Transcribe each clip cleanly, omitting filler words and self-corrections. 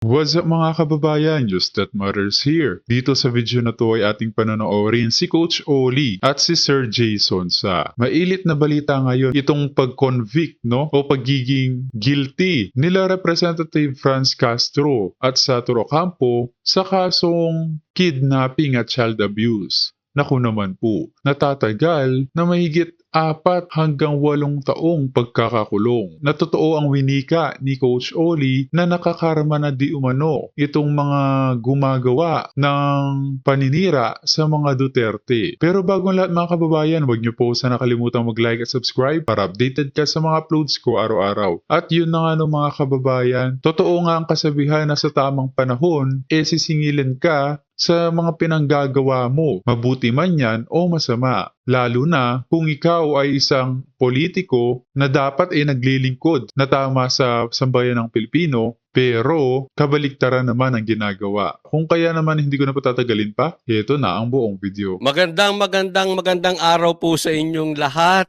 What's up mga kababayan? Just That Matters here. Dito sa video na to ay ating panonoorin si Coach Oli at si Sir Jason sa mailit na balita ngayon itong pag-convict o pagiging guilty nila Representative Franz Castro at Sandro Ocampo sa kasong kidnapping at child abuse. Naku naman po, natatagal na mahigit 4 hanggang 8 taong pagkakakulong. Natotoo ang winika ni Coach Oli na nakakarama na di umano itong mga gumagawa ng paninira sa mga Duterte. Pero bago ang lahat mga kababayan, huwag niyo po sana kalimutang mag-like at subscribe para updated ka sa mga uploads ko araw-araw. At yun na nga no mga kababayan, totoo nga ang kasabihan na sa tamang panahon, sisingilin ka sa mga pinanggagawa mo, mabuti man yan o masama. Lalo na kung ikaw ay isang politiko na dapat ay naglilingkod na tama sa sambayan ng Pilipino, pero kabaliktaran naman ang ginagawa. Kung kaya naman hindi ko na patatagalin pa, ito na ang buong video. Magandang araw po sa inyong lahat.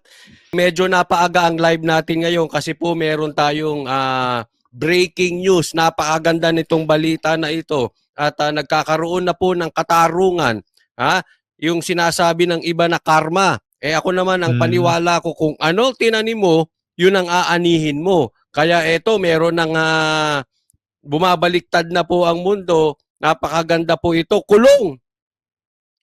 Medyo napaaga ang live natin ngayon kasi po meron tayong breaking news. Napakaganda nitong balita na ito. At nagkakaroon na po ng katarungan. Yung sinasabi ng iba na karma. Ako naman ang paniwala ko kung ano tinanim mo, yun ang aanihin mo. Kaya eto, meron ng bumabaliktad na po ang mundo. Napakaganda po ito. Kulong!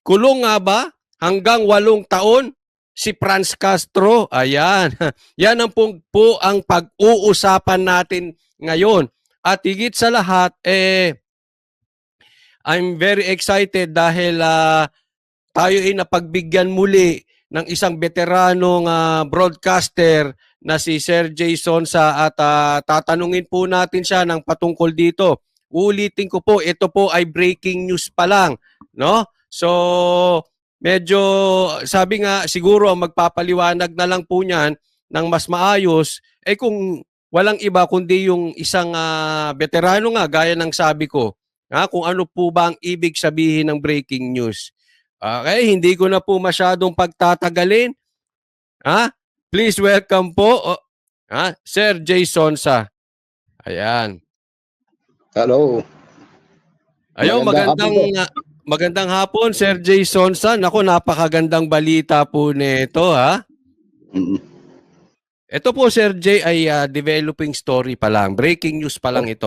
Kulong nga ba? Hanggang 8 taon? Si Franz Castro. Ayan. Yan ang po ang pag-uusapan natin ngayon. At higit sa lahat, I'm very excited dahil tayo ay napagbigyan muli ng isang veteranong broadcaster na si Sir Jason at tatanungin po natin siya ng patungkol dito. Ulitin ko po, ito po ay breaking news pa lang, no? So, medyo sabi nga siguro magpapaliwanag na lang po niyan ng mas maayos kung walang iba kundi yung isang veterano nga gaya ng sabi ko. Kung ano po ba ang ibig sabihin ng breaking news. Okay, hindi ko na po masyadong pagtatagalin. Please welcome po Sir Jason sa. Ayan. Hello. Ayun, magandang hapon Sir Jason sa. Naku, napakagandang balita po nito Ito po Sir J ay developing story pa lang. Breaking news pa lang ito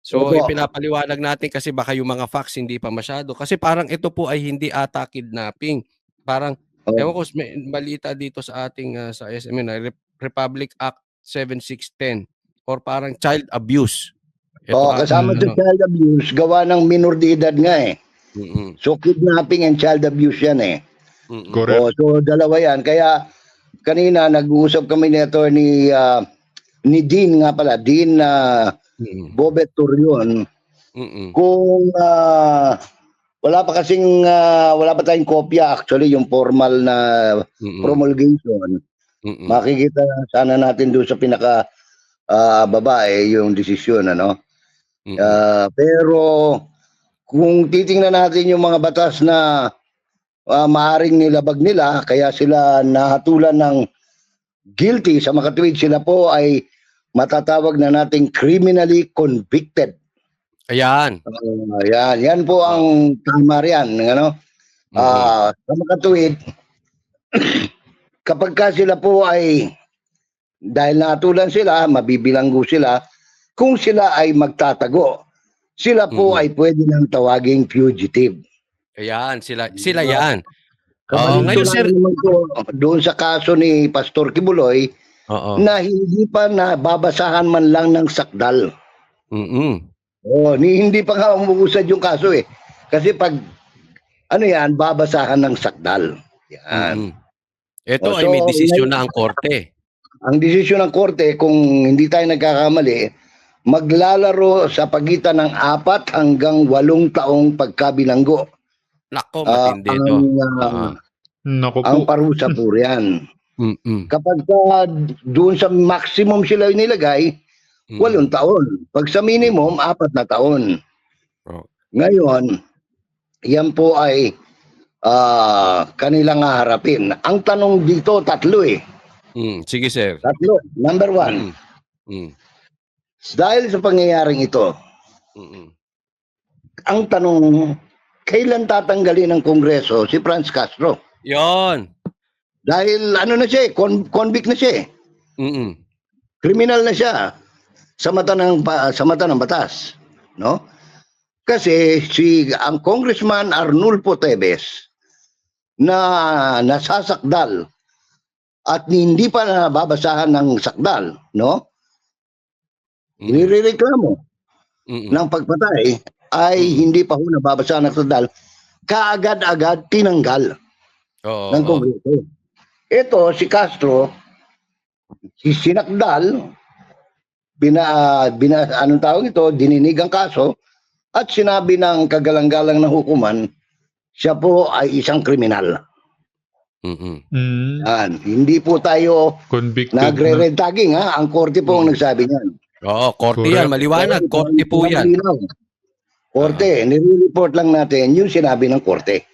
So, ipinapaliwanag natin kasi baka yung mga facts hindi pa masyado. Kasi parang ito po ay hindi ata kidnapping. Parang, ewan ko, may balita dito sa ating sa SMN, Republic Act 7610 or parang child abuse. Kasama sa child abuse, gawa ng minor de edad nga So, kidnapping and child abuse yan Correct. So, dalawa yan. Kaya, kanina, nag-uusap kami ni Dean nga pala, Dean Bobet Turion, kung wala pa tayong kopya actually yung formal na promulgation. Makikita sana natin doon sa pinaka babae yung desisyon pero kung titingnan natin yung mga batas na maaring nilabag nila kaya sila nahatulan ng guilty, sa makatuwid sila po ay matatawag na nating criminally convicted. Ayan. Yan po ang tama riyan, sa makatuwid, kapag ka sila po ay, dahil natulan sila, mabibilanggo sila, kung sila ay magtatago, sila po ay pwede nang tawaging fugitive. Ayan, sila yan. Ngayon, sir, doon sa kaso ni Pastor Kibuloy, na hindi pa nababasahan man lang ng sakdal. Hindi pa nga umuusad yung kaso Kasi pag babasahan ng sakdal. Yan. Ito ay may desisyon na ang korte. Ang desisyon ng korte, kung hindi tayo nagkakamali, maglalaro sa pagitan ng 4 hanggang 8 taong pagkabilanggo. Nako, matindi ito. Ang parusa po yan. Kapag doon sa maximum sila nilagay, 8 taon. Pag sa minimum, 4 na taon. Ngayon, yan po ay kanilang haharapin. Ang tanong dito, 3 Sige, sir. 3. Number 1. Dahil sa pangyayaring ito, Mm-mm. Ang tanong, kailan tatanggalin ng Kongreso si Franz Castro? Yon. Dahil ano na siya, convict na siya. Mm-mm. Kriminal na siya sa mata ng batas, no? Kasi ang Congressman Arnulfo Teves na nasasakdal at hindi pa nababasahan ng sakdal, no? Nirereklamo ng pagpatay ay hindi pa ho nababasahan ng sakdal, kaagad-agad tinanggal ng Kongreso. Ito, si Castro, sinakdal, anong tawag ito, dininig ang kaso, at sinabi ng kagalang-galang na hukuman, siya po ay isang kriminal. Yan. Hindi po tayo nagre-red tagging, ha? Ang korte po ang nagsabi niyan. Oo, korte yan, maliwanag, korte po yan. Korte, nire-report lang natin yung sinabi ng korte.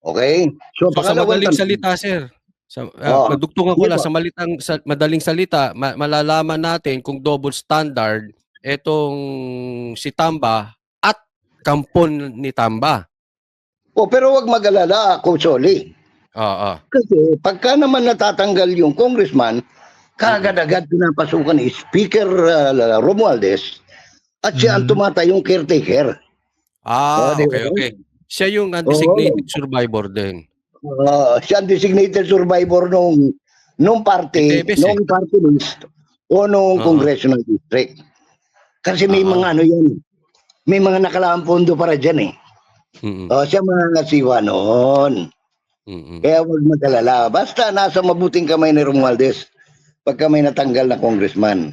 Okay? So sa madaling salita, sir, madugtungan ko lang, sa madaling salita, malalaman natin kung double standard etong si Tamba at kampon ni Tamba. Pero wag mag-alala, Coach Oli. Kasi pagka naman natatanggal yung congressman, kaagad-agad pinapasukan ni Speaker Romualdez at siya ang tumatayong caretaker. Okay. Siya yung undesignated survivor din. Siya ang designated survivor nung party, nung party list o nung congressional district. Kasi may mga yan, may mga nakalaang pondo para dyan eh. Siya mga ngasiwa noon. Kaya huwag mag-alala. Basta nasa mabuting kamay ni Romualdez pagka may natanggal na congressman.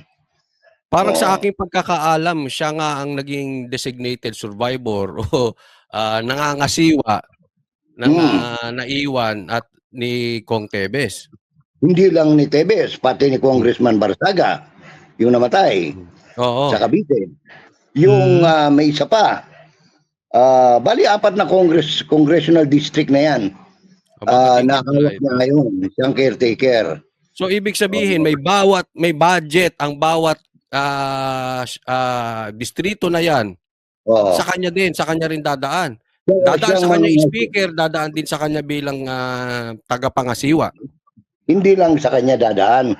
Parang sa aking pagkakaalam, siya nga ang naging designated survivor o nangangasiwa ng naiwan at ni Kong Teves. Hindi lang ni Teves, pati ni Congressman Barsaga, yung namatay sa Cavite. Yung may isa pa, bali 4 na congressional district na yan. Nakahawak niya ngayon, siyang caretaker. So ibig sabihin may budget ang bawat distrito na yan. Sa kanya rin dadaan. Dadaan sa kanya yung speaker, dadaan din sa kanya bilang tagapangasiwa. Hindi lang sa kanya dadaan.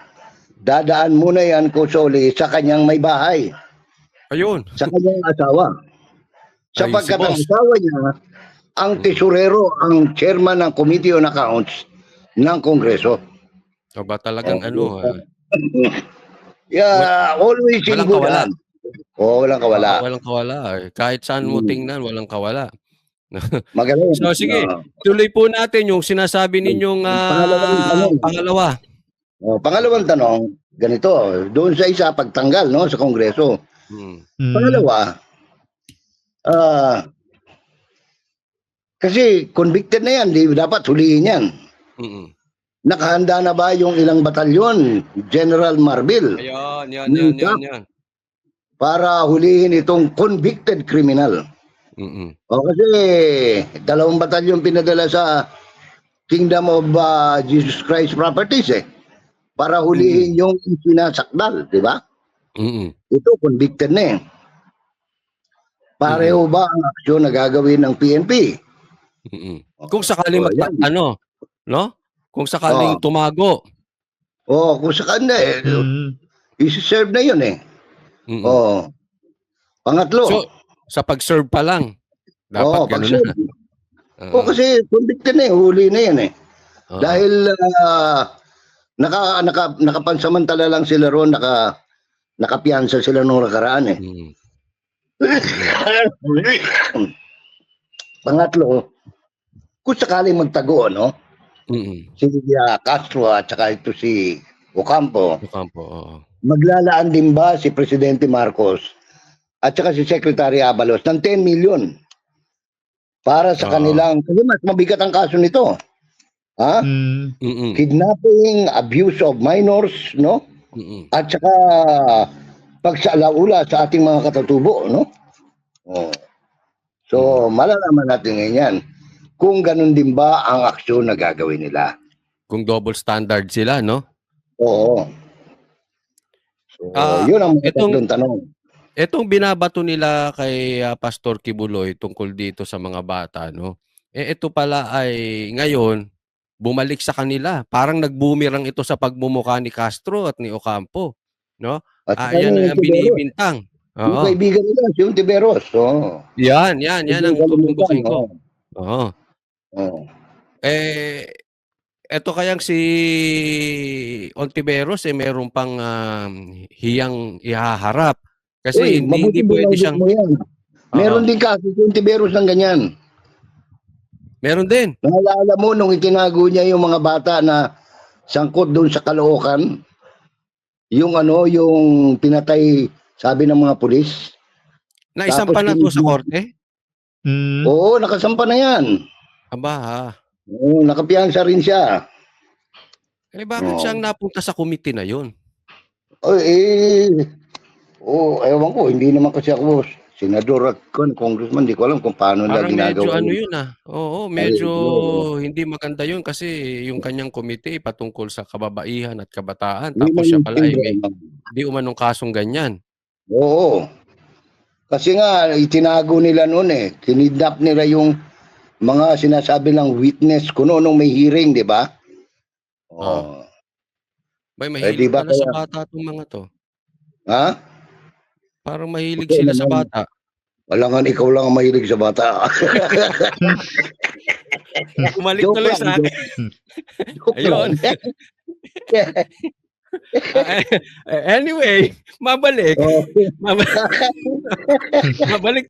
Dadaan muna yan, Coach Oli, sa kanyang may bahay. Ayun. Sa kanyang asawa. Sapagkat ang asawa niya, ang tesorero, ang chairman ng Committee on Accounts ng Kongreso. Ba talagang always in good hands. Walang kawala. Walang kawala. Kahit saan mo tingnan, walang kawala. Magaling. So sige, tuloy po natin yung sinasabi ninyong pangalawa. Pangalawang tanong, ganito, doon sa isa pagtanggal sa Kongreso. Pangalawa, kasi convicted na yan, dapat hulihin yan. Nakahanda na ba yung ilang batalyon, General Marbil? Yan. Para hulihin itong convicted criminal. Kasi 2 batalyon pinadala sa Kingdom of Jesus Christ Properties para hulihin yung sinasakdal, di ba? Ito convicted na Pareho ba ang aksyon na gagawin ng PNP? Kung sakaling Kung sakaling tumago. Kung sakaling isi-serve na yun Pangatlo. So, sa pag-serve pa lang, dapat gano'n na. Kasi convicted na huli na yan Dahil nakapansamantala lang sila roon, nakapiyansa sila nung nakaraan Pangatlo, kung sakaling magtago, si Castro at saka ito si Ocampo, maglalaan din ba si Presidente Marcos at saka si Secretary Abalos ng 10 million para sa kanilang, kasi mas mabigat ang kaso nito. Kidnapping, abuse of minors, at saka pagsalaula sa ating mga katatubo, So, malalaman natin ngayon kung ganun din ba ang aksyon na gagawin nila. Kung double standard sila, no? Oo. So, yun ang mga tanong. Etong binabato nila kay Pastor Kibuloy tungkol dito sa mga bata, no? Ito pala ay ngayon bumalik sa kanila. Parang nag-boomerang ito sa pagmumukha ni Castro at ni Ocampo, no? At saka Yan yung ang Tiberos. binibintang. Yung Oo. kaibigan nila, si yung Tiberos. Oh. Yan ang tutubukin ko. Oo. Oh. Eto kayang si Ontiveros meron pang hiyang ihaharap. Kasi hindi pwede siyang... Meron din kasi si Ontiveros ng ganyan. Meron din. Naalala mo nung itinago niya yung mga bata na sangkot doon sa Caloocan, yung pinatay, sabi ng mga pulis. Naisampa na to sa korte? Oo, nakasampa na yan. Aba ha. Oo, nakapiyansa rin siya. Bakit siyang napunta sa committee na yun? Ewan ko, hindi naman kasi ako senador at congressman, di ko alam kung paano nila ginagawa. Medyo yun Oo, medyo hindi maganda yun kasi yung kanyang committee patungkol sa kababaihan at kabataan. Tapos siya pala ay may di umanong kasong ganyan. Oo. Kasi nga, itinago nila noon Kinidnap nila yung mga sinasabi ng witness kuno nung may hearing, di ba? Mahilig diba pala sa bata itong mga to. Ha? Parang mahilig sila sa bata. Wala nga, ikaw lang ang mahilig sa bata. Umalik tuloy sa akin. Ayun. Anyway, mabalik. Mabalik